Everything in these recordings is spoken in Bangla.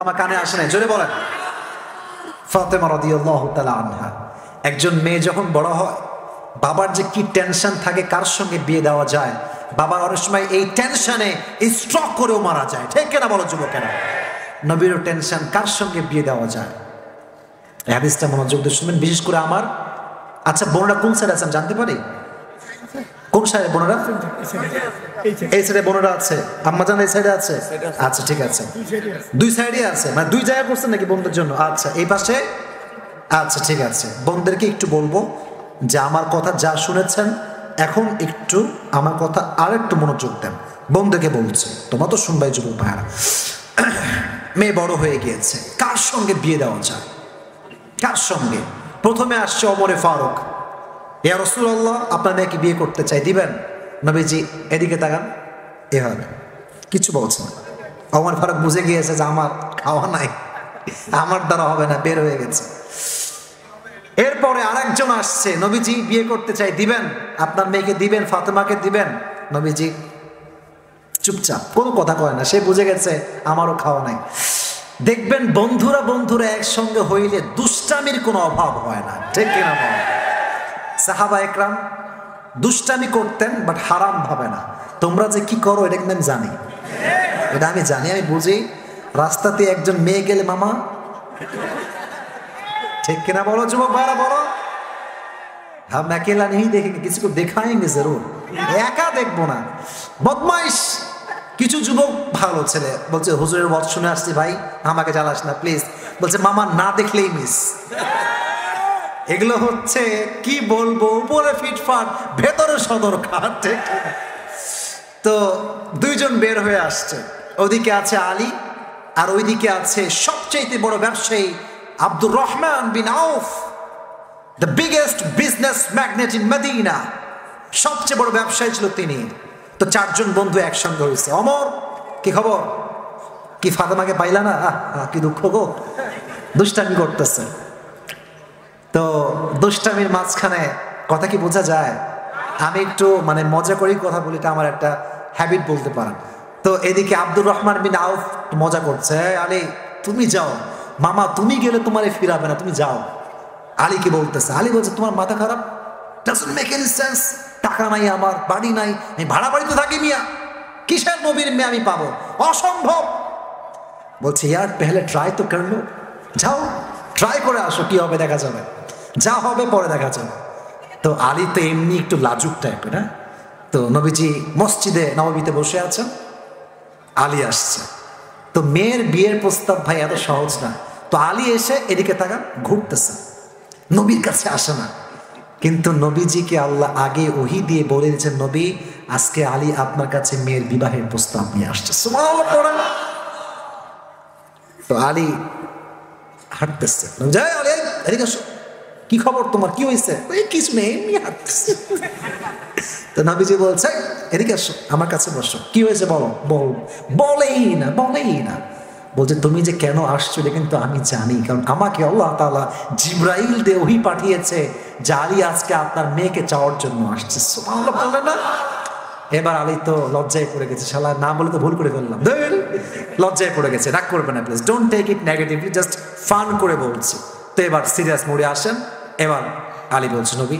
আমার কানে আসে না, জোরে বলেন। ফাতেমা রাদিয়াল্লাহু তাআলা আনহা, একজন মেয়ে যখন বড় হয় বাবার যে কি টেনশন থাকে কার সঙ্গে বিয়ে দেওয়া যায়, বাবার অনেক সময় এই টেনশনে স্ট্রোক করেও মারা যায়, ঠিক কিনা বলো যুবকেরা? নবীরও টেনশন কার সঙ্গে বিয়ে দেওয়া যায়। এই হাদিসটা মনোযোগ দিয়ে শুনবেন, বিশেষ করে আমার আচ্ছা বোনরা কোন সাইডে আছেন জানতে পারি? কোন সাইডে বোনরা? এই সাইডে বোনরা আছে, আম্মা জান এই সাইডে আছে। আচ্ছা ঠিক আছে, দুই সাইডে আছে, মানে দুই জায়গা করছেন নাকি বোনদের জন্য? আচ্ছা এই পাশে। আচ্ছা ঠিক আছে, বোনদেরকে একটু বলবো যে আমার কথা যা শুনেছেন এখন একটু আমার কথা আর একটু মনোযোগ দেন। বোনদেরকে বলছে, তোমরা তো শুনবাই যুবক ভাইরা, মেয়ে বড় হয়ে গিয়েছে, কার সঙ্গে বিয়ে দেওয়া যায়, কার সঙ্গে? প্রথমে আসছে ওমরে ফারুক, ইয়া রাসূলুল্লাহ আপনার মেয়েকে বিয়ে করতে চাই, দিবেন? নবীজি এদিকে তাকান, এভাবে কিছু বলছে না। ওমর ফারুক বুঝে গিয়েছে যে আমার খাওয়া নাই, আমার দ্বারা হবে না, বের হয়ে গেছে। এরপরে আরেকজন আসছে, নবীজি বিয়ে করতে চাই, দিবেন? আপনার মেয়েকে দিবেন, ফাতেমাকে দিবেন? নবীজি চুপচাপ, কোনো কথা কয় না, সে বুঝে গেছে আমারও খাওয়া নাই। দেখবেন বন্ধুরা বন্ধুরা একসঙ্গে হইলে দুষ্টামির কোনো অভাব হয় না, ঠিক কিনা বল? সাহাবা একরাম দুষ্টামি করতেন বাট হারাম ভাবে না। তোমরা যে কি করো এটা কিন্তু আমি জানি, এটা আমি জানি, আমি বুঝি। রাস্তাতে একজন মেয়ে গেলে মামা, ঠিক কিনা বলো যুবক ভাইরা বলো? हम अकेला नहीं देखेंगे, किसी को दिखाएंगे जरूर, একা দেখবো না। বদমাইশ কিছু যুবক ভালো ছেলে বলছে, হুজুরের ওয়াজ শুনে আসছি ভাই, আমাকে জ্বালাস না প্লিজ। বলছে মামা না দেখলেই মিস। এগুলো হচ্ছে কি বলবো, উপরে ফিটফাট ভেতরে সদর খাট, ঠিক? তো দুইজন বের হয়ে আসছে, ওদিকে আছে আলী আর ওইদিকে আছে সবচেয়ে বড় ব্যবসায়ী Abdur Rahman bin Auf, the biggest business magnate in Medina, সবচেয়ে বড় ব্যবসায়ী ছিল তিনি। তো চারজন বন্ধু একসঙ্গে হয়েছে। অমর কি খবর, কি ফাতেমাকে পাইলা না? কি দুঃখ গো, দুষ্টামি করতেছে। তো দুষ্টামির মাঝখানে কথা কি বোঝা যায়? আমি একটু মানে মজা করেই কথা বলি, এটা আমার একটা হ্যাবিট বলতে পারেন। তো এদিকে আব্দুর রহমান বিন আউফ মজা করছে, আলী তুমি যাও, মামা তুমি গেলে তোমারে ফিরাবে না, তুমি যাও। আলী কি বলতেছে? আলী বলছে তোমার মাথা খারাপ, ডাজন্ট মেক এনি সেন্স, টাকা নাই আমার, বাড়ি নাই, আমি ভাড়া বাড়িতে থাকি মিয়া, কিসের নবীর মেয়ে আমি পাবো, অসম্ভব। বলছে ইয়ার পেহলে ট্রাই তো করলো, যাও ট্রাই করে আসো, কি হবে দেখা যাবে, যা হবে পরে দেখা যাবে। তো আলী তো এমনি একটু লাজুক টাইপের, হ্যাঁ? তো নবীজি মসজিদে নববীতে বসে আছেন, আলী আসছে। তো মেয়ের বিয়ের প্রস্তাব ভাই এত সহজ না। তো আলী এসে এদিকে তাকান, ঘুরতেছে, নবীর কাছে আসে না। কিন্তু নবীজিকে আল্লাহ আগে ওহী দিয়ে বলে দিয়েছেন, নবী আজকে আলী আপনার কাছে মেয়ের বিবাহের প্রস্তাব নিয়ে আসছে। সুবহানাল্লাহ পড়েন। তো আলী হাঁটতেছে, এদিকে আসো, কি খবর তোমার, কি হয়েছে? কিছু নেই, এমনি হাঁটতেছে। তো নবীজি বলছে এদিকে আসো, আমার কাছে বসো, কি হয়েছে বলো। বলেই না। বলছে তুমি যে কেন আসছো এটা কিন্তু আমি জানি, কারণ আমাকে আল্লাহ তাআলা জিবরাইল দিয়ে ওহী পাঠিয়েছে যে আলী আজকে আপনার মেয়েকে চাওয়ার জন্য আসছে। সুবহানাল্লাহ বললেন না? এবার আলী তো লজ্জায় পড়ে গেছে, শালা না বলে তো ভুল করে ফেললাম, লজ্জায় পড়ে গেছে। রাগ করবে না please, don't take it negatively, just fun করে বলছি। তো এবার সিরিয়াস মোডে আসেন। এবার আলী বলছে, নবী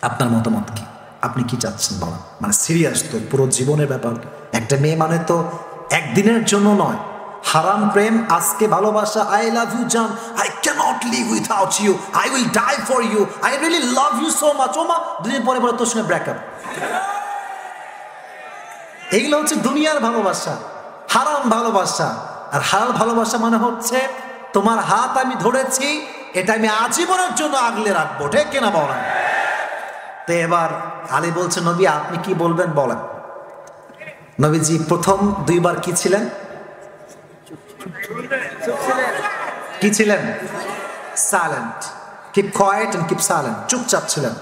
আপনার মতামত কি, আপনি কি চাচ্ছেন বলেন। মানে সিরিয়াস তো, পুরো জীবনের ব্যাপার। একটা মেয়ে মানে তো একদিনের জন্য নয়, হারাম প্রেম, আজকে ভালোবাসা, আই লাভ ইউ জান, I can't live without you, I will die for you, I really love you so much. ওমা দুদিন পরে পরে তোর সঙ্গে ব্রেকআপ। এইগুলো হচ্ছে দুনিয়ার ভালোবাসা, হারাম ভালোবাসা। আর হালাল ভালোবাসা মানে হচ্ছে তোমার হাত আমি ধরেছি, এটা আমি আজীবনের জন্য আগলে রাখবো, ঠিক কিনা বলেন? তো এবার আলী বলছে, নবী আপনি কি বলবেন বলেন। নবীজি প্রথম দুইবার কি ছিলেন? কি ছিলেন? Silent, keep quiet and keep silent, চুপচাপ ছিলেন।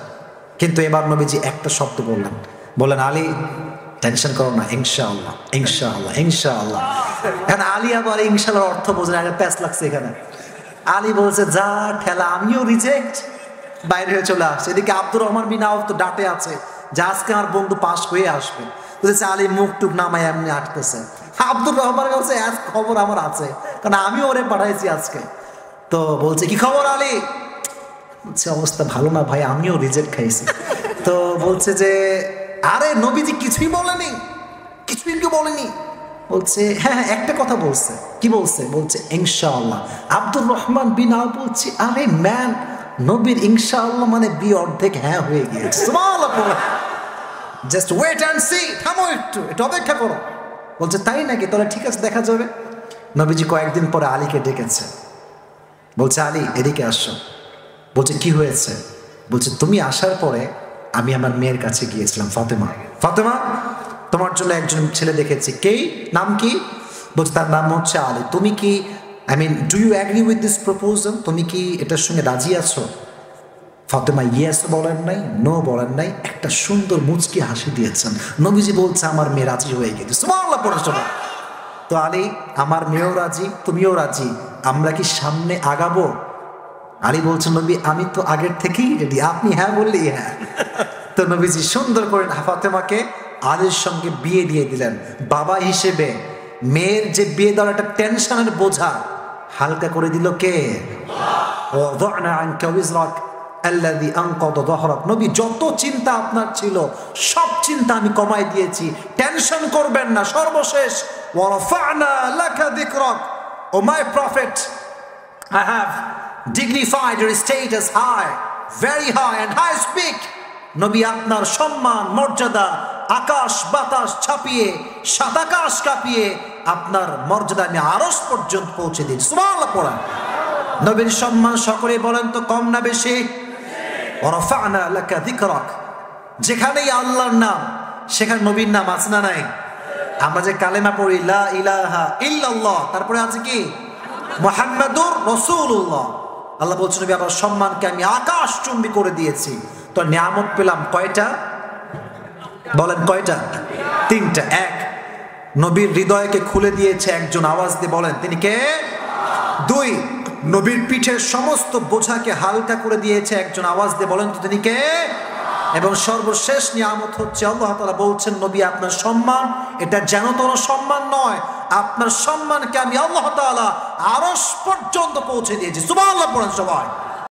কিন্তু এবার নবীজি একটা শব্দ বললেন, আলী টেনশন করো না, ইনশাআল্লাহ ইনশাআল্লাহ ইনশাআল্লাহ। এখন আলী আবার ইনশাআল্লাহর অর্থ বোঝে না, প্যাচ লাগছে এখানে। আলী বলছে যা ঠেলা, আমিও রিজেক্ট, বাইরে হয়ে চলে আসছে। এদিকে আব্দুর রহমান বিন আউফ তো ডাটে আছে যে আজকে আমার বন্ধু পাস হয়ে আসবে। বুঝেছে আলী মুখ টুক নামায় এমনি আটতেছে। আব্দুর রহমান কাছে খবর আমার আছে, কারণ আমি ওরে পাঠাইছি আজকে। তো বলছে কি খবর আলী? বলছে অবস্থা ভালো না ভাই, আমিও রিজেক্ট খাইছি। তো বলছে যে আরে নবীজি কিছুই বলেনি, কিছুই কি বলেনি? বলছে হ্যাঁ হ্যাঁ একটা কথা বলছে। কি বলছে? বলছে ইনশাআল্লাহ। আব্দুর রহমান বিন আওফ বলছে আরে ম্যান, নবীর ইনশাআল্লাহ মানে বিয়ে অর্ধেক হ্যাঁ হয়ে গিয়েছে। সুবহানাল্লাহ, জাস্ট ওয়েট অ্যান্ড সি, থামো একটু, একটু অপেক্ষা করো। বলছে তাই নাকি? তাহলে ঠিক আছে, দেখা যাবে। নবীজি কয়েকদিন পরে আলীকে ডেকেছে, বলছে আলী এদিকে আসো। বলছে কি হয়েছে? বলছে তুমি আসার পরে আমি আমার মেয়ের কাছে গিয়েছিলাম, ফাতেমা। ফাতেমা, তোমার জন্য একজন ছেলে দেখেছি। কে? নাম কি? বলছে তার নাম হচ্ছে আলী। তুমি কি do you agree with this proposal? তুমি কি এটার সঙ্গে রাজি আছো? ফাতেমা ইয়েস বলেন নাই, নো বলেন নাই, একটা সুন্দর মুচকি হাসি দিয়েছেন। নবীজি বলছে আমার মেয়ে রাজি হয়ে গেছে। সুবহানাল্লাহ পড়ে শোনা। তো আলী, আমার মেয়েও রাজি, তুমিও রাজি, আমরা কি সামনে আগাবো? আলী বলছে নবী আমি তো আগের থেকেই রেডি, আপনি হ্যাঁ বললেই হ্যাঁ। তো নবীজি সুন্দর করে ফাতেমাকে আলীর সঙ্গে বিয়ে দিয়ে দিলেন। বাবা হিসেবে মেয়ের যে বিয়ে দেওয়ার একটা টেনশনের বোঝা হালকা করে দিল কে? নবী যত চিন্তা আপনার ছিল সব চিন্তা আমি কমাই দিয়েছি, টেনশন করবেন না। সর্বশেষ O my prophet, I have dignified your status high, very high and high speak. নবী আপনার সম্মান মর্যাদা আকাশ বাতাস ছাপিয়ে, সাত আকাশ কাঁপিয়ে আপনার মর্যাদা আমি আরশ পর্যন্ত পৌঁছে দিই। সুবহানাল্লাহ পড়েন। নবীর সম্মান সকলে বলেন তো কম না বেশি? ওয়ারাফা'না লাকা যিকরাক। যেখানেই আল্লাহর নাম সেখানে নবীর নাম আছে না নাই? আমরা যে কালেমা পড়ি লা ইলাহা ইল্লাল্লাহ, তারপরে আছে কি? মুহাম্মাদুর রাসূলুল্লাহ। আল্লাহ বলছেন নবী আমার সম্মানকে আমি আকাশচুম্বী করে দিয়েছি। তো নিয়ামত পেলাম কয়টা? বলেন কয়টা? তিনটা। এক, নবীর হৃদয়কে খুলে দিয়েছে একজন, আওয়াজ দিয়ে বলেন তিনি কে? দুই, নবীর পিঠের সমস্ত বোঝাকে হালকা করে দিয়েছে একজন, আওয়াজ দিয়ে বলেন তো তিনি কে? এবং সর্বশেষ নিয়ামত হচ্ছে আল্লাহ তাআলা বলছেন নবী আপনার সম্মান এটা যেন কোনো সম্মান নয়, আপনার সম্মানকে আমি আল্লাহ তাআলা আরশ পর্যন্ত পৌঁছে দিয়েছি। সুবহানাল্লাহ পড়েন সবাই।